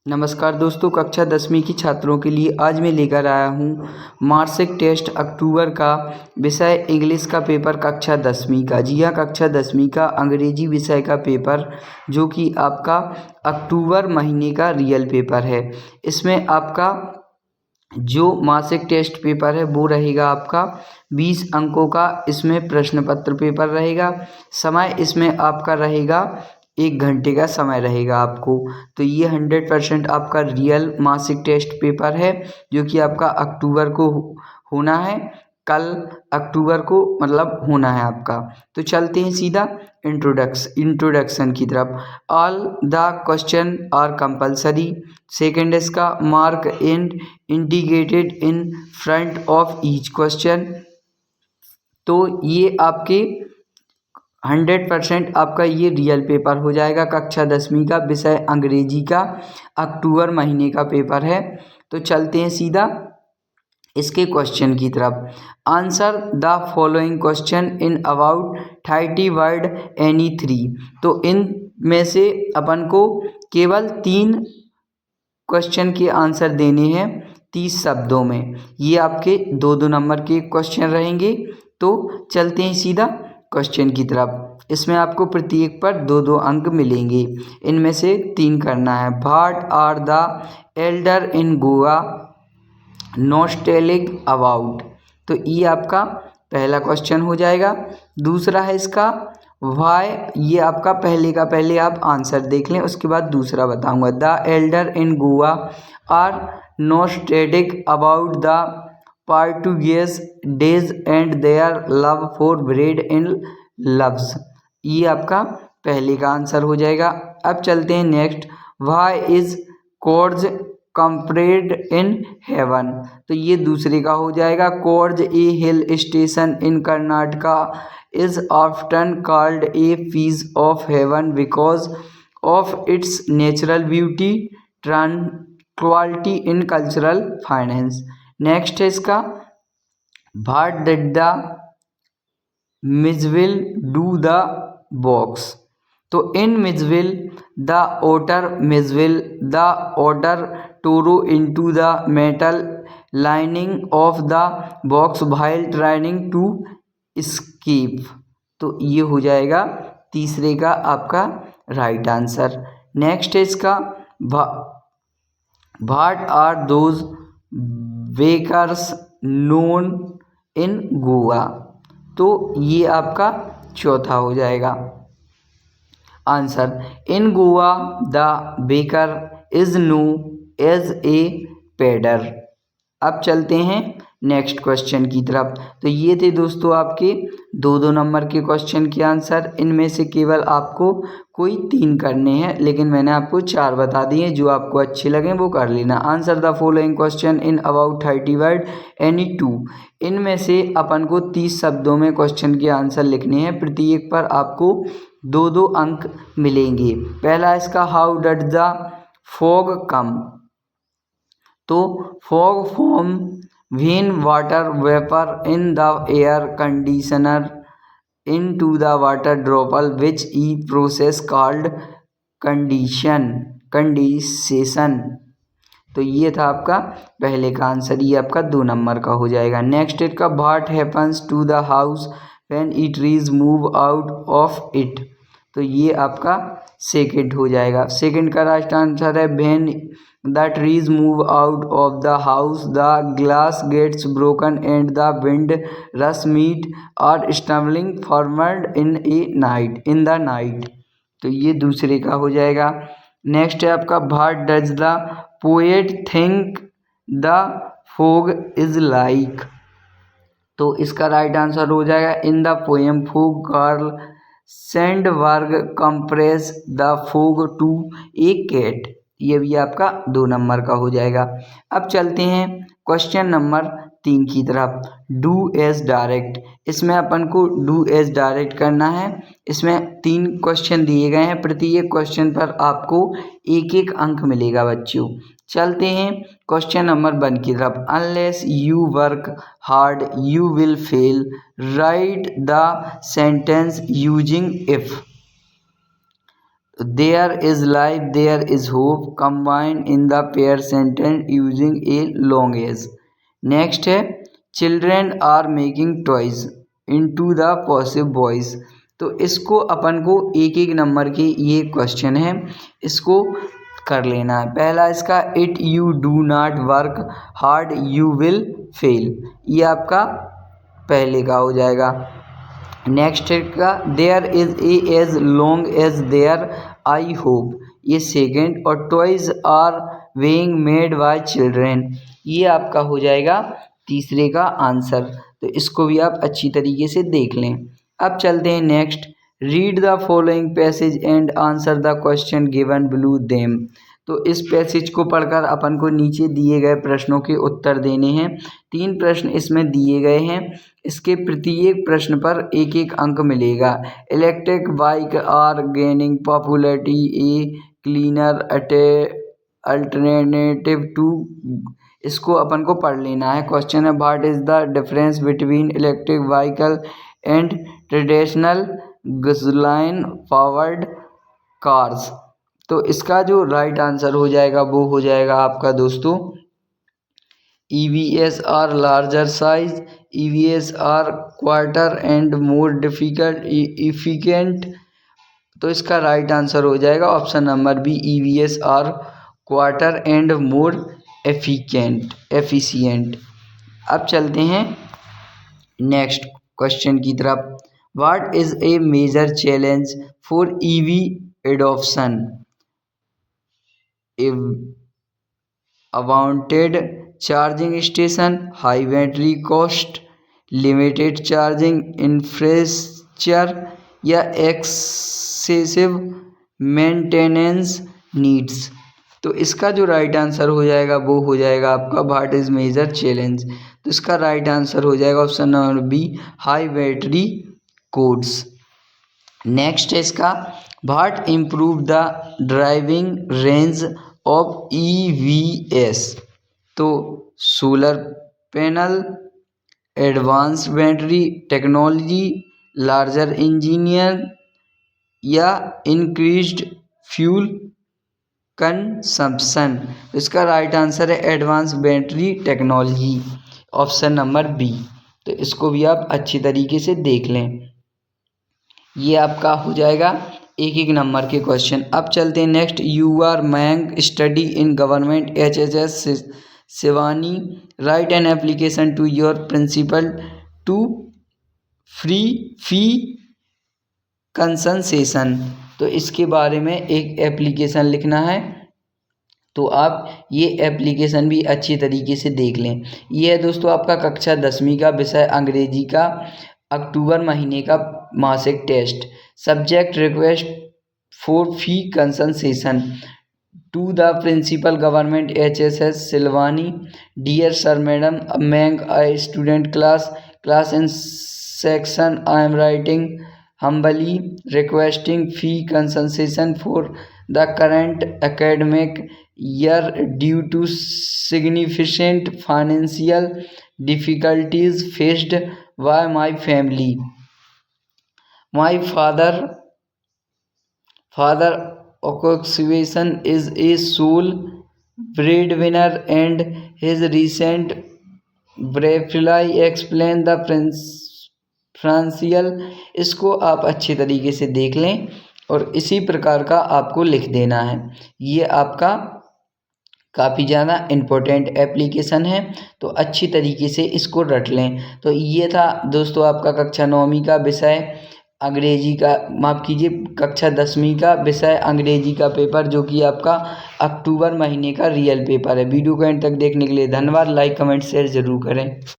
नमस्कार दोस्तों, कक्षा 10वीं की छात्रों के लिए आज मैं लेकर आया हूँ मार्कशीट टेस्ट अक्टूबर का विषय इंग्लिश का पेपर कक्षा 10वीं का। जी हाँ, कक्षा 10वीं का अंग्रेजी विषय का पेपर जो कि आपका अक्टूबर महीने का रियल पेपर है। इसमें आपका जो मार्कशीट टेस्ट पेपर है वो रहेगा आपका 20 अंकों का। इसमें प्रश्न पत्र पेपर रहेगा। समय इसमें आपका रहेगा 1 घंटे का समय रहेगा आपको। तो ये 100% आपका रियल मार्कशीट टेस्ट पेपर है जो कि आपका अक्टूबर को होना है। कल अक्टूबर को मतलब होना है आपका। तो चलते हैं सीधा इंट्रोडक्शन की तरफ। All the question are compulsory. Second इसका mark and indicated in front of each question. तो ये आपके 100% आपका ये रियल पेपर हो जाएगा। कक्षा 10वीं का विषय अंग्रेजी का अक्टूबर महीने का पेपर है। तो चलते हैं सीधा इसके क्वेश्चन की तरफ। Answer the following question in about 30 word any 3। तो इन में से अपन को केवल 3 क्वेश्चन के आंसर देने हैं 30 शब्दों में। ये आपके 2-2 नंबर के क्वेश्चन रहेंगे। तो चलते हैं सीधा क्वेश्चन की तरफ। इसमें आपको प्रत्येक पर 2-2 अंक मिलेंगे। इनमें से 3 करना है। What are the elder in Goa nostalgic about. तो ये आपका पहला क्वेश्चन हो जाएगा। दूसरा है इसका वाई। ये आपका पहले का पहले आप आंसर देख लें, उसके बाद दूसरा बताऊंगा। The elder in Goa are nostalgic about the Portuguese days and their love for bread in loaves. ये आपका पहले का आंसर हो जाएगा। अब चलते हैं next. Why is Coorg compared in heaven. तो ये दूसरे का हो जाएगा। Coorg a hill station in Karnataka is often called a piece of heaven because of its natural beauty tranquility in cultural finance. Next है इसका what did the weasel do the box. तो in weasel the otter weasel the otter tore into the metal lining of the box while trying to escape. तो ये हो जाएगा तीसरे का आपका राइट आंसर। नेक्स्ट है इसका what are those bakers known in Goa. तो ये आपका चौथा हो जाएगा answer. In Goa the baker is known as a poder. अब चलते हैं नेक्स्ट क्वेश्चन की तरफ। तो ये थे दोस्तों आपके 2-2 नंबर के क्वेश्चन के आंसर। इनमें से केवल आपको कोई 3 करने हैं, लेकिन मैंने आपको 4 बता दिए। जो आपको अच्छे लगें वो कर लेना। Answer the following question in about 30 word any 2। इनमें से अपन को 30 शब्दों में क्वेश्चन के आंसर लिखने हैं। प्रत्येक पर आपको 2-2 अंक मिलेंगे। पहला इसका how did the fog come. तो fog form when water vapour in the air condenses into the water droplet which a process called condensation. तो ये था आपका पहले का आंसर। ये आपका 2 नंबर का हो जाएगा। नेक्स्ट इसका what happens to the house when it trees move out of it. तो ये आपका सेकंड हो जाएगा। सेकंड का राइट आंसर है when the trees move out of the house the glass gets broken and the wind rush meet और stumbling forward in the night. तो ये दूसरे का हो जाएगा। नेक्स्ट है आपका what does the poet think the fog is like. तो इसका राइट आंसर हो जाएगा in the poem fog Carl Sandburg compares the fog to a cat. ये भी आपका 2 नंबर का हो जाएगा। अब चलते हैं क्वेश्चन नंबर 3 की तरफ। Do as directed. इसमें अपन को डू एज डायरेक्ट करना है। इसमें 3 क्वेश्चन दिए गए हैं। प्रत्येक क्वेश्चन पर आपको 1-1 अंक मिलेगा बच्चों। चलते हैं क्वेश्चन नंबर 1 की तरफ। Unless you work hard you will fail write the sentence using if. There is life there is hope combined in the pair sentence using a long as. Next है children are making toys into the passive voice. तो इसको अपन को एक एक number के ये question है, इसको कर लेना है। पहला इसका if you do not work hard you will fail, ये आपका पहले का हो जाएगा। नेक्स्ट का there is a as long as there I hope, ये सेकेंड। और toys are being made by children, ये आपका हो जाएगा तीसरे का आंसर। तो इसको भी आप अच्छी तरीके से देख लें। अब चलते हैं next, read the following passage and answer the question given below them. तो इस पैसेज को पढ़कर अपन को नीचे दिए गए प्रश्नों के उत्तर देने हैं। 3 प्रश्न इसमें दिए गए हैं, इसके प्रत्येक प्रश्न पर एक एक अंक मिलेगा। Electric bike are gaining popularity a cleaner alternative to, इसको अपन को पढ़ लेना है। क्वेश्चन है what is the difference between electric vehicle and traditional gasoline powered cars. तो इसका जो राइट आंसर हो जाएगा वो हो जाएगा आपका दोस्तों EVs are larger size, EVs are quieter and more difficult efficient. तो इसका राइट आंसर हो जाएगा option number b, EVs are quieter and more efficient. अब चलते हैं नेक्स्ट क्वेश्चन की तरफ। What is a major challenge for EV adoption? अवाउंटेड charging station, high battery cost, limited charging infrastructure या एक्सेसिव मेंटेनेंस नीड्स। तो इसका जो राइट आंसर हो जाएगा वो हो जाएगा आपका व्हाट इज मेजर चैलेंज। तो इसका राइट आंसर हो जाएगा option number B, high battery costs. Next है इसका what improve the driving range of EVs। तो solar panel, advance battery technology, larger engineer या इंक्रीज्ड फ्यूल कंजम्पशन। इसका राइट आंसर है advance battery technology, option number B. तो इसको भी आप अच्छी तरीके से देख लें। ये आपका हो जाएगा एक एक नंबर के क्वेश्चन। अब चलते हैं next, you are Mayank study in government HSS Shivani, write an application to your principal to free fee concession. तो इसके बारे में एक एप्लीकेशन लिखना है, तो आप ये एप्लीकेशन भी अच्छी तरीके से देख लें। ये है दोस्तों आपका कक्षा 10वीं का विषय अंग्रेजी का अक्टूबर महीने का मासिक टेस्ट। Subject request for fee concession to the principal government HSS Silwani, dear sir madam मैंग I student class in section I am writing humbly requesting fee concession for the current academic year due to significant financial difficulties faced by my family. My father occupation is a sole breadwinner and his recent briefly explain the financial। इसको आप अच्छी तरीके से देख लें और इसी प्रकार का आपको लिख देना है। ये आपका काफ़ी ज़्यादा इम्पोर्टेंट एप्लीकेशन है, तो अच्छी तरीके से इसको रट लें। तो ये था दोस्तों आपका कक्षा 9वीं का विषय अंग्रेजी का, माफ़ कीजिए कक्षा 10वीं का विषय अंग्रेजी का पेपर, जो कि आपका अक्टूबर महीने का रियल पेपर है। वीडियो को एंड तक देखने के लिए धन्यवाद। लाइक कमेंट शेयर ज़रूर करें।